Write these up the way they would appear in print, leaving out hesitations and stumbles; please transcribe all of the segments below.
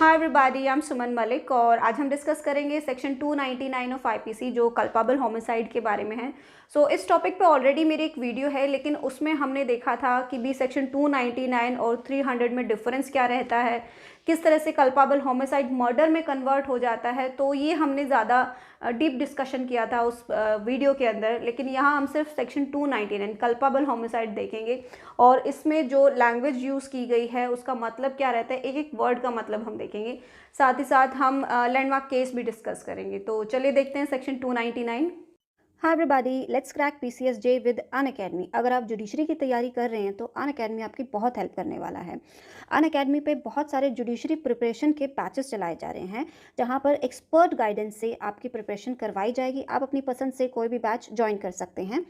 Hi everybody, I am सुमन मलिक और आज हम डिस्कस करेंगे सेक्शन 299 ऑफ आईपीसी जो कल्पेबल होमिसाइड के बारे में है। इस टॉपिक पे ऑलरेडी मेरी एक वीडियो है, लेकिन उसमें हमने देखा था कि भी सेक्शन 299 और 300 में डिफरेंस क्या रहता है, किस तरह से कल्पेबल होमिसाइड मर्डर में कन्वर्ट हो जाता है। तो ये हमने ज़्यादा डीप डिस्कशन किया था उस वीडियो के अंदर, लेकिन यहाँ हम सिर्फ सेक्शन 299 कल्पेबल होमिसाइड देखेंगे और इसमें जो लैंग्वेज यूज़ की गई है उसका मतलब क्या रहता है, एक एक वर्ड का मतलब हम देखेंगे। साथ ही साथ हम लैंडमार्क केस भी डिस्कस करेंगे। तो चलिए देखते हैं section 299। Hi everybody, let's crack PCSJ with Unacademy. अगर आप जुडिशरी की तैयारी कर रहे हैं तो अनअकैडमी आपकी बहुत हेल्प करने वाला है। अनअकैडमी पे बहुत सारे जुडिशरी प्रिपरेशन के बैचेस चलाए जा रहे हैं, जहां पर एक्सपर्ट गाइडेंस से आपकी प्रिपरेशन करवाई जाएगी। आप अपनी पसंद से कोई भी बैच ज्वाइन कर सकते हैं।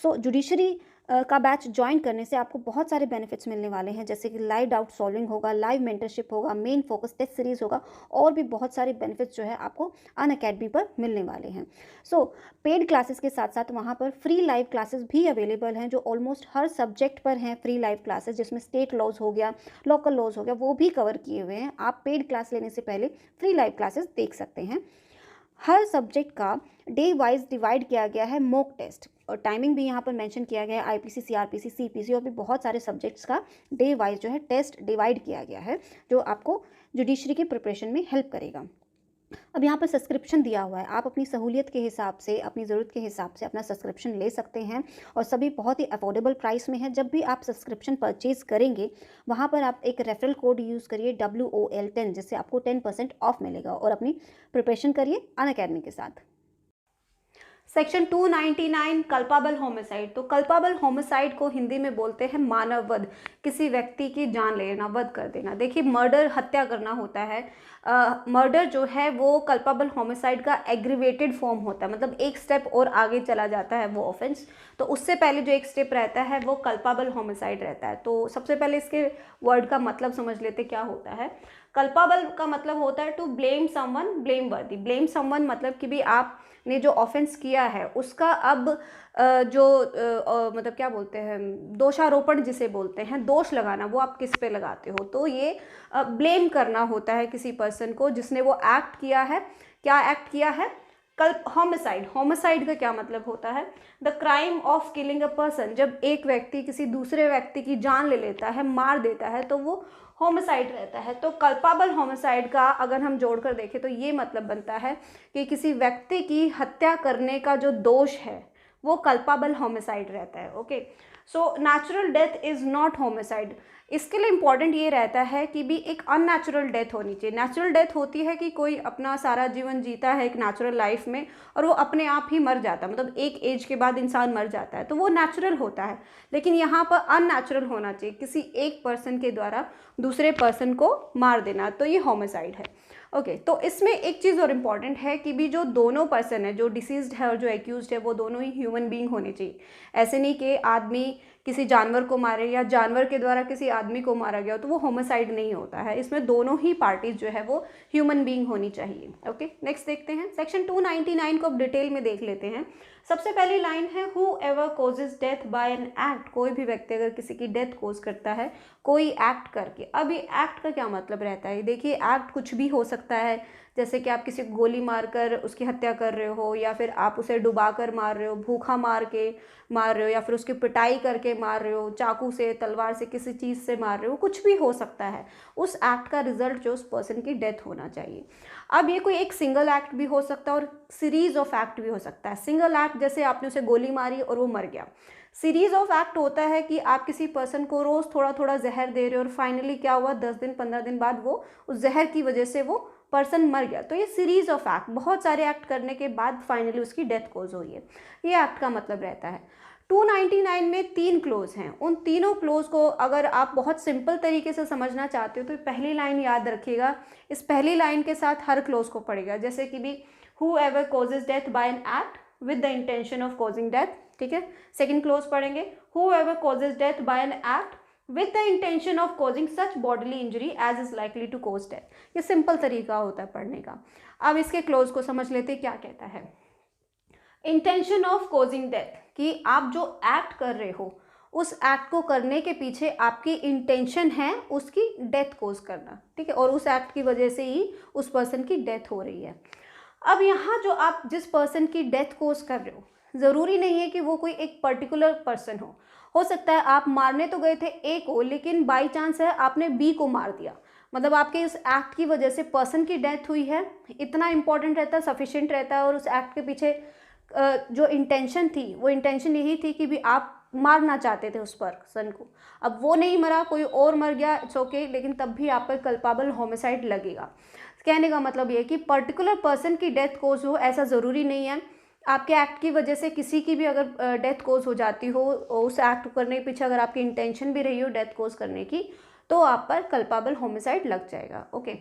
जुडिशरी का बैच ज्वाइन करने से आपको बहुत सारे बेनिफिट्स मिलने वाले हैं, जैसे कि लाइव डाउट सॉल्विंग होगा, लाइव मेंटरशिप होगा, मेन फोकस टेस्ट सीरीज होगा और भी बहुत सारे बेनिफिट्स जो है आपको अनअकैडमी पर मिलने वाले हैं। पेड क्लासेस के साथ साथ वहाँ पर फ्री लाइव क्लासेस भी अवेलेबल हैं, जो ऑलमोस्ट हर सब्जेक्ट पर हैं। फ्री लाइव क्लासेस जिसमें स्टेट लॉज हो गया, लोकल लॉज हो गया, वो भी कवर किए हुए हैं। आप पेड क्लास लेने से पहले फ्री लाइव क्लासेस देख सकते हैं। हर सब्जेक्ट का डे वाइज डिवाइड किया गया है मॉक टेस्ट, और टाइमिंग भी यहाँ पर मेंशन किया गया है। आईपीसी, सीआरपीसी, सीपीसी और भी बहुत सारे सब्जेक्ट्स का डे वाइज जो है टेस्ट डिवाइड किया गया है, जो आपको जुडिशरी की प्रिपरेशन में हेल्प करेगा। अब यहाँ पर सब्सक्रिप्शन दिया हुआ है, आप अपनी सहूलियत के हिसाब से, अपनी ज़रूरत के हिसाब से अपना सब्सक्रिप्शन ले सकते हैं और सभी बहुत ही अफोर्डेबल प्राइस में है। जब भी आप सब्सक्रिप्शन परचेज करेंगे वहाँ पर आप एक रेफरल कोड यूज़ करिए WOL10, जिससे आपको 10% ऑफ मिलेगा और अपनी प्रिपरेशन करिए अनअकैडमी के साथ। Section 299 culpable homicide. तो कल्पेबल होमिसाइड को हिंदी में बोलते हैं मानव वध, किसी व्यक्ति की जान लेना, वध कर देना। देखिए, मर्डर हत्या करना होता है। मर्डर जो है वो कल्पेबल होमिसाइड का एग्रीवेटेड फॉर्म होता है, मतलब एक स्टेप और आगे चला जाता है वो ऑफेंस। तो उससे पहले जो एक स्टेप रहता है वो कल्पेबल होमिसाइड रहता है। तो सबसे पहले इसके वर्ड का मतलब समझ लेते क्या होता है। कल्पेबल का मतलब होता है टू ब्लेम समवन ब्लेम वर्दी। ब्लेम समवन मतलब कि भी आपने जो ऑफेंस किया है उसका अब मतलब क्या बोलते हैं, दोषारोपण जिसे बोलते हैं, दोष लगाना, वो आप किस पे लगाते हो। तो ये ब्लेम करना होता है किसी पर्सन को जिसने वो एक्ट किया है। क्या एक्ट किया है? होमिसाइड। होमिसाइड का क्या मतलब होता है? The crime of killing a person. जब एक व्यक्ति किसी दूसरे व्यक्ति की जान ले लेता है, मार देता है, तो वो होमिसाइड रहता है। तो कल्पेबल होमिसाइड का अगर हम जोड़कर देखें तो ये मतलब बनता है कि किसी व्यक्ति की हत्या करने का जो दोष है वो कल्पेबल होमिसाइड रहता है। Okay, so natural death is not homicide. इसके लिए इंपॉर्टेंट ये रहता है कि भी एक अननेचुरल डेथ होनी चाहिए। नेचुरल डेथ होती है कि कोई अपना सारा जीवन जीता है एक नेचुरल लाइफ में और वो अपने आप ही मर जाता है, मतलब एक एज के बाद इंसान मर जाता है, तो वो नेचुरल होता है। लेकिन यहाँ पर अननेचुरल होना चाहिए, किसी एक पर्सन के द्वारा दूसरे पर्सन को मार देना, तो ये होमिसाइड है। ओके, तो इसमें एक चीज़ और इम्पॉर्टेंट है कि भी जो दोनों पर्सन है, जो डिसीज्ड है और जो एक्यूज्ड है, वो दोनों ही ह्यूमन बीइंग होने चाहिए। ऐसे नहीं कि आदमी किसी जानवर को मारे या जानवर के द्वारा किसी आदमी को मारा गया तो वो होमिसाइड नहीं होता है। इसमें दोनों ही पार्टीज जो है वो ह्यूमन बीइंग होनी चाहिए। ओके, नेक्स्ट देखते हैं सेक्शन 299 को अब डिटेल में देख लेते हैं। सबसे पहली लाइन है who ever causes death by an act. कोई भी व्यक्ति अगर किसी की डेथ कोज करता है कोई एक्ट करके। अब ये एक्ट का क्या मतलब रहता है? देखिए, एक्ट कुछ भी हो सकता है, जैसे कि आप किसी को गोली मारकर उसकी हत्या कर रहे हो, या फिर आप उसे डुबा कर मार रहे हो, भूखा मार के मार रहे हो, या फिर उसकी पिटाई करके मार रहे हो, चाकू से, तलवार से, किसी चीज़ से मार रहे हो, कुछ भी हो सकता है। उस एक्ट का रिजल्ट जो उस पर्सन की डेथ होना चाहिए। अब ये कोई एक सिंगल एक्ट भी हो सकता है और सीरीज ऑफ एक्ट भी हो सकता है। सिंगल एक्ट जैसे आपने उसे गोली मारी और वो मर गया। सीरीज ऑफ एक्ट होता है कि आप किसी पर्सन को रोज़ थोड़ा थोड़ा जहर दे रहे हो और फाइनली क्या हुआ, 10 दिन 15 दिन बाद वो उस जहर की वजह से वो पर्सन मर गया। तो ये सीरीज ऑफ एक्ट, बहुत सारे एक्ट करने के बाद फाइनली उसकी डेथ कोज हुई है, ये एक्ट का मतलब रहता है। 299 में 3 क्लोज हैं। उन तीनों क्लोज को अगर आप बहुत सिंपल तरीके से समझना चाहते हो तो पहली लाइन याद रखिएगा। इस पहली लाइन के साथ हर क्लोज को पढ़ेगा, जैसे कि भी who ever causes death by an act with the intention of causing death. ठीक है, सेकेंड क्लोज पढ़ेंगे who ever causes death by an act with the intention of causing such bodily injury as is likely to cause death। ये simple तरीका होता है पढ़ने का। अब इसके क्लोज को समझ लेते क्या कहता है। इंटेंशन ऑफ कॉजिंग डेथ, कि आप जो एक्ट कर रहे हो उस एक्ट को करने के पीछे आपकी इंटेंशन है उसकी डेथ कोज करना, ठीक है, और उस एक्ट की वजह से ही उस पर्सन की डेथ हो रही है। अब यहाँ जो आप जिस पर्सन की डेथ कोज कर रहे हो, ज़रूरी नहीं है कि वो कोई एक पर्टिकुलर पर्सन हो सकता है आप मारने तो गए थे ए को, लेकिन बाई चांस है आपने बी को मार दिया, मतलब आपके इस एक्ट की वजह से पर्सन की डेथ हुई है। इतना इंपॉर्टेंट रहता है, सफिशिएंट रहता है, और उस एक्ट के पीछे जो इंटेंशन थी वो इंटेंशन यही थी कि भी आप मारना चाहते थे उस पर्सन को। अब वो नहीं मरा, कोई और मर गया, इट्स ओके, लेकिन तब भी आप पर कल्पाबल होमिसाइड लगेगा। कहने का मतलब ये है कि पर्टिकुलर पर्सन की डेथ कोज हो ऐसा ज़रूरी नहीं है। आपके एक्ट की वजह से किसी की भी अगर डेथ कोज हो जाती हो, उस एक्ट करने के पीछे अगर आपकी इंटेंशन भी रही हो डेथ कोज करने की, तो आप पर कल्पाबल होमिसाइड लग जाएगा, ओके।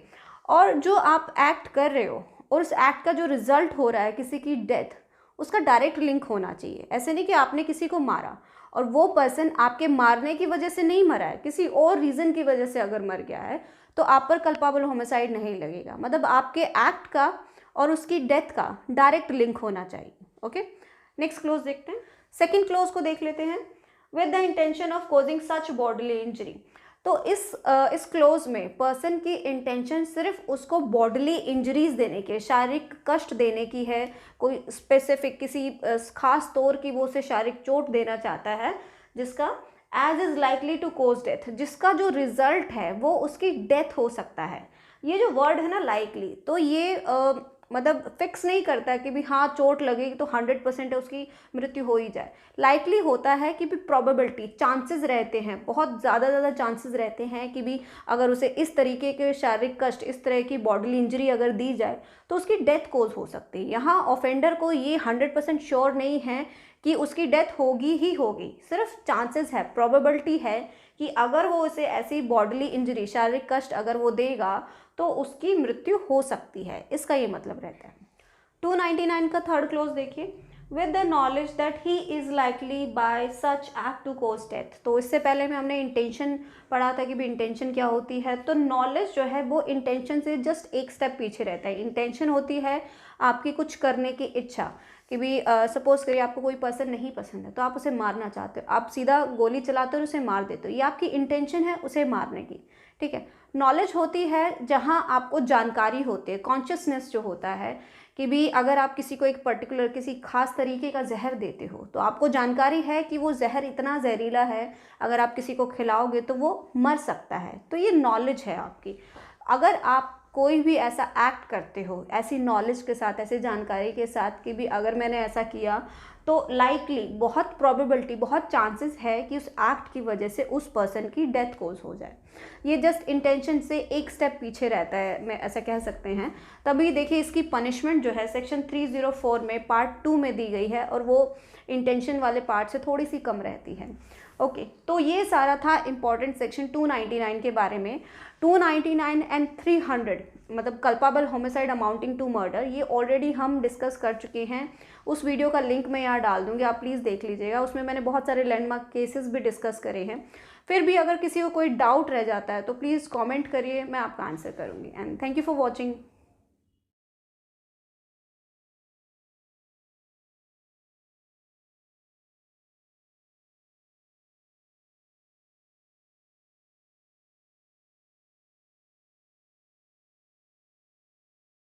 और जो आप एक्ट कर रहे हो और उस एक्ट का जो रिजल्ट हो रहा है किसी की डेथ, उसका डायरेक्ट लिंक होना चाहिए। ऐसे नहीं कि आपने किसी को मारा और वो पर्सन आपके मारने की वजह से नहीं मरा है, किसी और रीज़न की वजह से अगर मर गया है, तो आप पर कल्पाबल होमिसाइड नहीं लगेगा। मतलब आपके एक्ट का और उसकी डेथ का डायरेक्ट लिंक होना चाहिए, ओके। नेक्स्ट क्लोज देखते हैं। सेकंड क्लोज को देख लेते हैं। With the intention of causing such bodily injury. तो इस क्लोज में पर्सन की इंटेंशन सिर्फ उसको बॉडीली इंजरीज देने की, शारीरिक कष्ट देने की है, कोई स्पेसिफिक किसी खास तौर की वो उसे शारीरिक चोट देना चाहता है जिसका age is likely to cause death, जिसका जो रिजल्ट है वो उसकी डेथ हो सकता है। ये जो वर्ड है ना लाइकली, तो ये मतलब फिक्स नहीं करता कि भी हाँ चोट लगेगी तो 100% है उसकी मृत्यु हो ही जाए। लाइकली होता है कि भी प्रोबेबिलिटी, चांसेस रहते हैं, बहुत ज़्यादा चांसेस रहते हैं कि भी अगर उसे इस तरीके के शारीरिक कष्ट, इस तरह की बॉडीली इंजरी अगर दी जाए तो उसकी डेथ कोज हो सकती है। यहाँ ऑफेंडर को ये 100% श्योर नहीं है कि उसकी डेथ होगी ही होगी, सिर्फ चांसेस है, प्रोबेबिलिटी है कि अगर वो उसे ऐसी बॉडीली इंजरी, शारीरिक कष्ट अगर वो देगा तो उसकी मृत्यु हो सकती है, इसका ये मतलब रहता है। 299 का थर्ड क्लोज देखिए। With the knowledge that he is likely by such act to cause death. तो इससे पहले में हमने इंटेंशन पढ़ा था कि भी इंटेंशन क्या होती है। तो नॉलेज जो है वो इंटेंशन से जस्ट एक स्टेप पीछे रहता है। इंटेंशन होती है आपकी कुछ करने की इच्छा, कि भी सपोज करिए आपको कोई पर्सन नहीं पसंद है तो आप उसे मारना चाहते हो, आप सीधा गोली चलाते हो और उसे मार देते हो, ये आपकी इंटेंशन है उसे मारने की, ठीक है। नॉलेज होती है जहाँ आपको जानकारी होती है, कॉन्शियसनेस जो होता है कि भी अगर आप किसी को एक पर्टिकुलर किसी खास तरीके का जहर देते हो तो आपको जानकारी है कि वो जहर इतना जहरीला है, अगर आप किसी को खिलाओगे तो वो मर सकता है, तो ये नॉलेज है आपकी। अगर आप कोई भी ऐसा एक्ट करते हो ऐसी नॉलेज के साथ, ऐसी जानकारी के साथ कि भी अगर मैंने ऐसा किया तो लाइकली, बहुत प्रोबेबिलिटी, बहुत चांसेस है कि उस एक्ट की वजह से उस पर्सन की डेथ कोज हो जाए। ये जस्ट इंटेंशन से एक स्टेप पीछे रहता है, मैं ऐसा कह सकते हैं। तभी देखिए इसकी पनिशमेंट जो है सेक्शन 304 में पार्ट 2 में दी गई है और वो इंटेंशन वाले पार्ट से थोड़ी सी कम रहती है, ओके। तो ये सारा था इंपॉर्टेंट सेक्शन 299 के बारे में। 299 एंड 300 मतलब कल्पाबल होमिसाइड अमाउंटिंग टू मर्डर, ये ऑलरेडी हम डिस्कस कर चुके हैं। उस वीडियो का लिंक मैं यहाँ डाल दूँगी, आप प्लीज़ देख लीजिएगा। उसमें मैंने बहुत सारे लैंडमार्क केसेस भी डिस्कस करे हैं। फिर भी अगर किसी को कोई डाउट रह जाता है तो प्लीज़ कमेंट करिए, मैं आपका आंसर करूँगी। And thank you for watching.